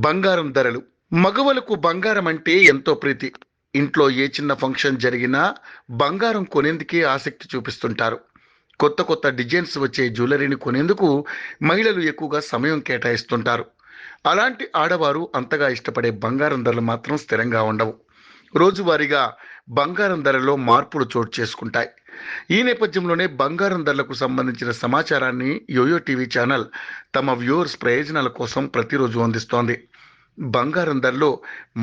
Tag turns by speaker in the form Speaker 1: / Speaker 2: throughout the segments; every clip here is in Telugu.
Speaker 1: బంగారం ధరలు. మగవలకు బంగారం అంటే ఎంతో ప్రీతి. ఇంట్లో ఏ చిన్న ఫంక్షన్ జరిగినా బంగారం కొనేందుకే ఆసక్తి చూపిస్తుంటారు. కొత్త కొత్త డిజైన్స్ వచ్చే జ్యువెలరీని కొనేందుకు మహిళలు ఎక్కువగా సమయం కేటాయిస్తుంటారు. అలాంటి ఆడవారు అంతగా ఇష్టపడే బంగారం ధరలు మాత్రం స్థిరంగా ఉండవు. రోజువారీగా బంగారం ధరలో మార్పులు చోటు చేసుకుంటాయి. ఈ నేపథ్యంలోనే బంగారం ధరలకు సంబంధించిన సమాచారాన్ని యోయో టీవీ ఛానల్ తమ వ్యూవర్స్ ప్రయోజనాల కోసం ప్రతిరోజు అందిస్తోంది. బంగారం ధరలు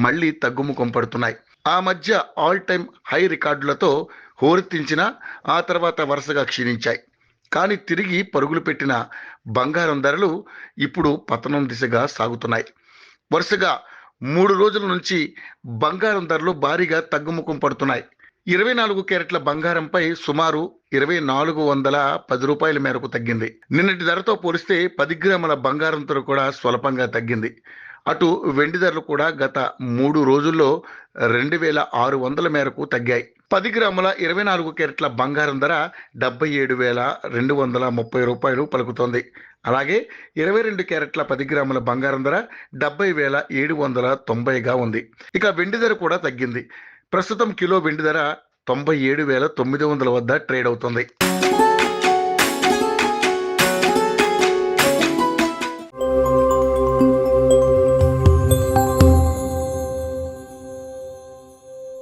Speaker 1: మళ్ళీ తగ్గుముఖం పడుతున్నాయి. ఆ మధ్య ఆల్ టైమ్ హై రికార్డులతో హోరెత్తించిన ఆ తర్వాత వరుసగా క్షీణించాయి. కానీ తిరిగి పరుగులు పెట్టిన బంగారం ధరలు ఇప్పుడు పతనం దిశగా సాగుతున్నాయి. వరుసగా 3 రోజుల నుంచి బంగారం ధరలు భారీగా తగ్గుముఖం పడుతున్నాయి. 24 క్యారెట్ల బంగారంపై సుమారు 2410 రూపాయల మేరకు తగ్గింది. నిన్నటి ధరతో పోలిస్తే 10 గ్రాముల బంగారం ధర కూడా స్వల్పంగా తగ్గింది. అటు వెండి ధరలు కూడా గత 3 రోజుల్లో 2600 మేరకు తగ్గాయి. 10 గ్రాముల 24 క్యారెట్ల బంగారం ధర 77,230 రూపాయలు పలుకుతోంది. అలాగే 22 క్యారెట్ల 10 గ్రాముల బంగారం ధర 70,790గా ఉంది. ఇక వెండి ధర కూడా తగ్గింది. ప్రస్తుతం కిలో వెండి ధర 97,900 వద్ద ట్రేడ్ అవుతుంది.